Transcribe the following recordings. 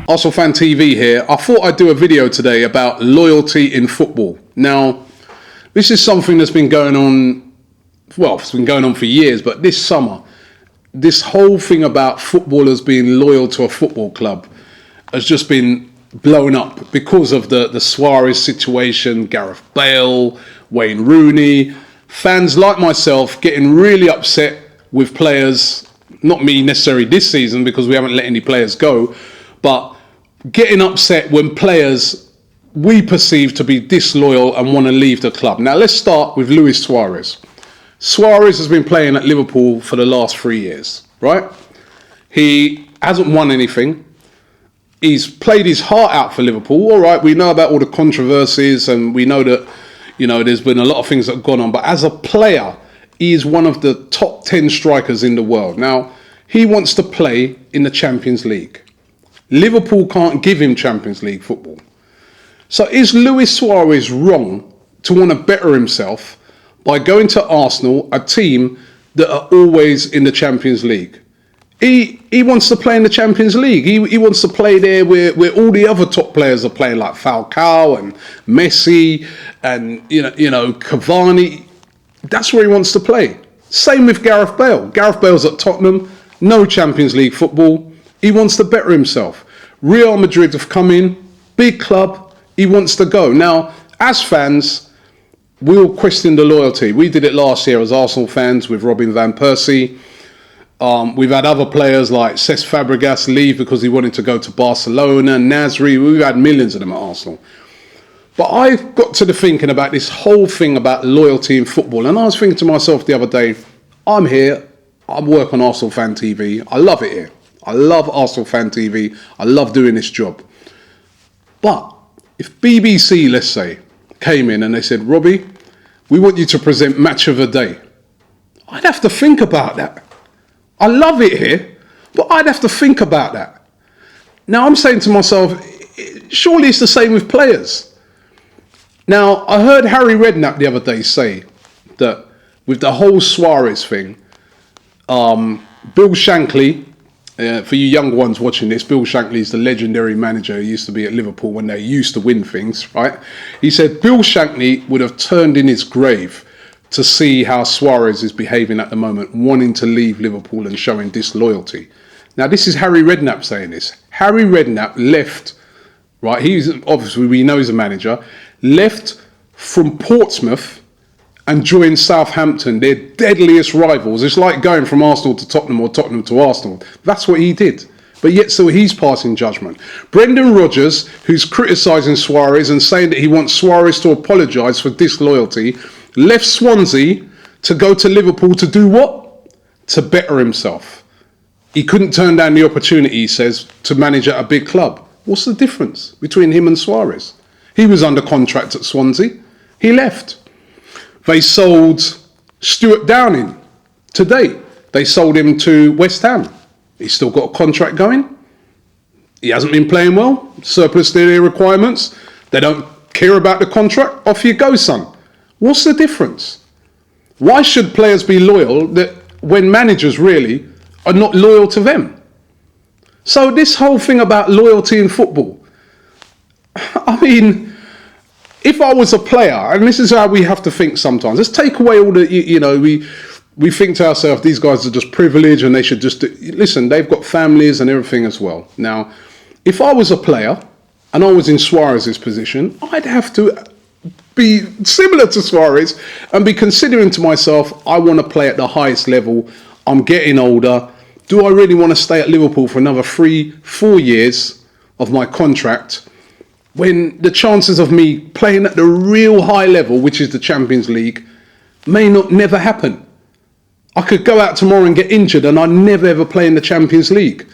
Arsenal Fan TV here. I thought I'd do a video today about loyalty in football. Now, this is something that's been going on, well, it's been going on for years, but this summer, this whole thing about footballers being loyal to a football club has just been blown up because of the Suarez situation, Gareth Bale, Wayne Rooney, fans like myself getting really upset with players, not me necessarily this season because we haven't let any players go, but getting upset when players we perceive to be disloyal and want to leave the club. Now let's start with Luis Suarez. Suarez has been playing at Liverpool for the last 3 years, right? He hasn't won anything. He's played his heart out for Liverpool. All right, we know about all the controversies and we know that, you know, there's been a lot of things that have gone on. But as a player, he is one of the top 10 strikers in the world. Now, he wants to play in the Champions League. Liverpool can't give him Champions League football. So is Luis Suarez wrong to want to better himself by going to Arsenal, a team that are always in the Champions League? He wants to play in the Champions League. He wants to play there where all the other top players are playing, like Falcao and Messi and you know Cavani. That's where he wants to play. Same with Gareth Bale. Gareth Bale's at Tottenham, no Champions League football. He wants to better himself. Real Madrid have come in, big club. He wants to go. Now, as fans, we'll question the loyalty. We did it last year as Arsenal fans with Robbie Van Persie. We've had other players like Cesc Fabregas leave because he wanted to go to Barcelona, Nasri. We've had millions of them at Arsenal. But I got to the thinking about this whole thing about loyalty in football. And I was thinking to myself the other day, I'm here. I work on Arsenal Fan TV. I love it here. I love Arsenal Fan TV. I love doing this job. But if BBC, let's say, came in and they said, Robbie, we want you to present Match of the Day, I'd have to think about that. I love it here, but I'd have to think about that. Now, I'm saying to myself, surely it's the same with players. Now, I heard Harry Redknapp the other day say that with the whole Suarez thing, Bill Shankly, for you young ones watching this, Bill Shankly is the legendary manager who used to be at Liverpool when they used to win things, right? He said Bill Shankly would have turned in his grave to see how Suarez is behaving at the moment, wanting to leave Liverpool and showing disloyalty. Now, this is Harry Redknapp saying this. Harry Redknapp left, right? He's obviously, we know he's a manager, left from Portsmouth and joined Southampton, their deadliest rivals. It's like going from Arsenal to Tottenham or Tottenham to Arsenal. That's what he did. But yet still he's passing judgment. Brendan Rodgers, who's criticising Suarez and saying that he wants Suarez to apologise for disloyalty, left Swansea to go to Liverpool to do what? To better himself. He couldn't turn down the opportunity, he says, to manage at a big club. What's the difference between him and Suarez? He was under contract at Swansea. He left. They sold Stuart Downing today. They sold him to West Ham. He's still got a contract going. He hasn't been playing well. Surplus their requirements. They don't care about the contract. Off you go, son. What's the difference? Why should players be loyal that when managers really are not loyal to them? So this whole thing about loyalty in football, I mean, if I was a player, and this is how we have to think sometimes, let's take away all the, you know, we think to ourselves, these guys are just privileged and they should just do, listen, they've got families and everything as well. Now, if I was a player and I was in Suarez's position, I'd have to be similar to Suarez and be considering to myself, I want to play at the highest level. I'm getting older. Do I really want to stay at Liverpool for another 3-4 years of my contract when the chances of me playing at the real high level, which is the Champions League, may not never happen? I could go out tomorrow and get injured and I'd never ever play in the Champions League.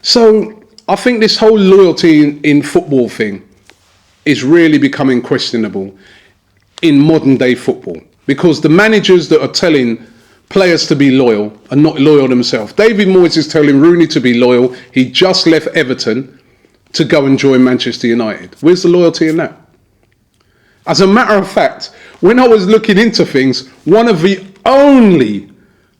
So I think this whole loyalty in football thing is really becoming questionable in modern day football, because the managers that are telling players to be loyal are not loyal themselves. David Moyes is telling Rooney to be loyal. He just left Everton to go and join Manchester United. Where's the loyalty in that? As a matter of fact, when I was looking into things, one of the only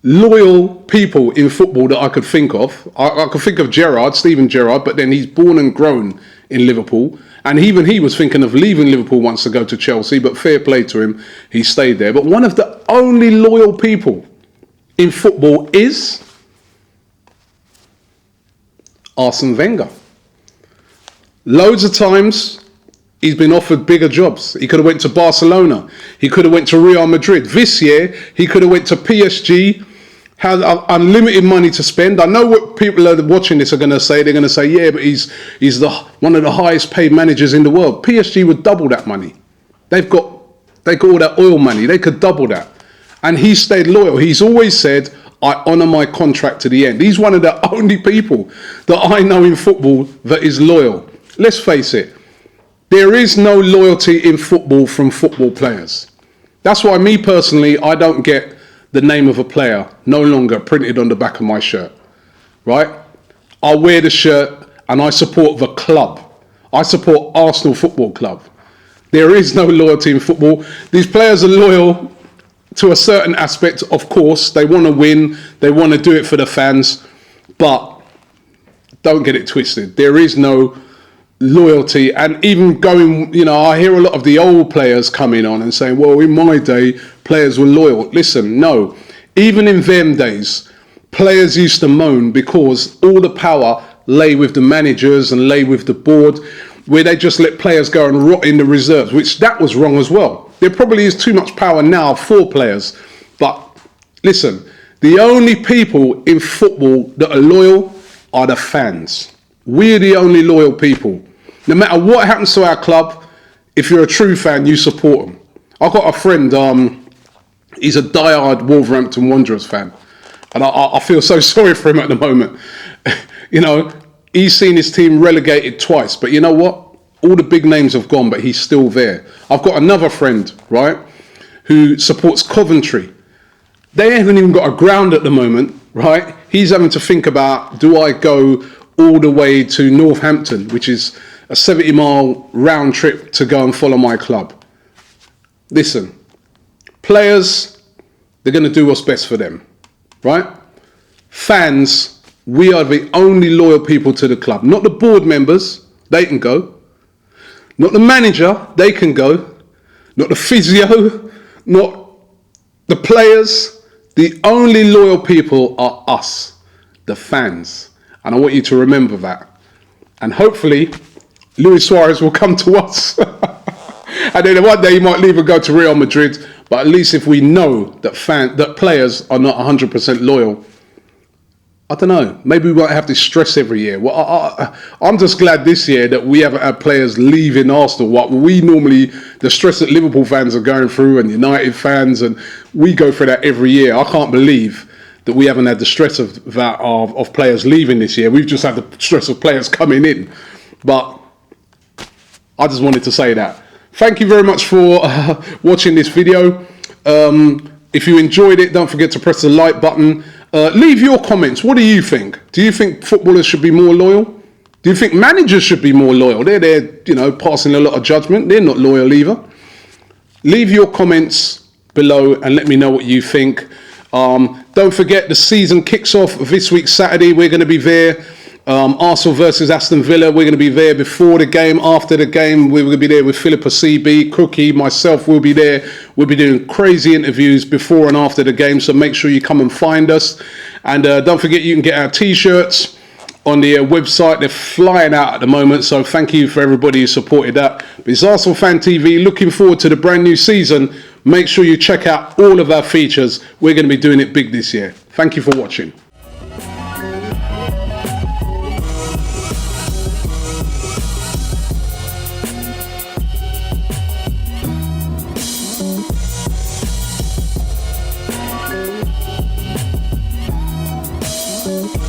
loyal people in football that I could think of. I could think of Steven Gerrard, but then he's born and grown in Liverpool. And even he was thinking of leaving Liverpool once to go to Chelsea, but fair play to him, he stayed there. But one of the only loyal people in football is Arsene Wenger. Loads of times he's been offered bigger jobs. He could have went to Barcelona. He could have went to Real Madrid. This year, he could have went to PSG, had unlimited money to spend. I know what people are watching this are going to say. They're going to say, yeah, but he's one of the highest paid managers in the world. PSG would double that money. They got all that oil money. They could double that. And he stayed loyal. He's always said, I honour my contract to the end. He's one of the only people that I know in football that is loyal. Let's face it. There is no loyalty in football from football players. That's why me personally, I don't get the name of a player no longer printed on the back of my shirt, right? I wear the shirt and I support the club. I support Arsenal Football Club. There is no loyalty in football. These players are loyal to a certain aspect, of course. They want to win. They want to do it for the fans. But don't get it twisted. There is no loyalty. And even going, I hear a lot of the old players coming on and saying, well, in my day, players were loyal. Listen, no. Even in them days, players used to moan because all the power lay with the managers and lay with the board, where they just let players go and rot in the reserves, which that was wrong as well. There probably is too much power now for players. But listen, the only people in football that are loyal are the fans. We're the only loyal people. No matter what happens to our club, if you're a true fan, you support them. I've got a friend, he's a diehard Wolverhampton Wanderers fan. And I feel so sorry for him at the moment. He's seen his team relegated twice. But you know what? All the big names have gone, but he's still there. I've got another friend, right, who supports Coventry. They haven't even got a ground at the moment, right? He's having to think about, do I go all the way to Northampton, which is a 70-mile round trip to go and follow my club? Listen, players, they're going to do what's best for them, right? Fans, we are the only loyal people to the club. Not the board members, they can go. Not the manager, they can go. Not the physio, not the players. The only loyal people are us, the fans. And I want you to remember that. And hopefully, Luis Suarez will come to us. And then one day he might leave and go to Real Madrid. But at least if we know that players are not 100% loyal, I don't know, maybe we won't have this stress every year. Well, I'm just glad this year that we haven't had players leaving Arsenal. What we normally, the stress that Liverpool fans are going through and United fans, and we go through that every year. I can't believe that we haven't had the stress of that of players leaving this year. We've just had the stress of players coming in. But I just wanted to say that. Thank you very much for watching this video. If you enjoyed it, don't forget to press the like button. Leave your comments. What do you think? Do you think footballers should be more loyal? Do you think managers should be more loyal? They're there, passing a lot of judgment. They're not loyal either. Leave your comments below and let me know what you think. Don't forget the season kicks off this week Saturday. We're going to be there. Arsenal versus Aston Villa. We're going to be there before the game, after the game. We're going to be there with Philippa CB, Cookie, myself will be there. We'll be doing crazy interviews before and after the game, so make sure you come and find us. And don't forget you can get our t-shirts on the website. They're flying out at the moment, so thank you for everybody who supported that. But it's Arsenal Fan TV. Looking forward to the brand new season. Make sure you check out all of our features. We're going to be doing it big this year. Thank you for watching. Thank you.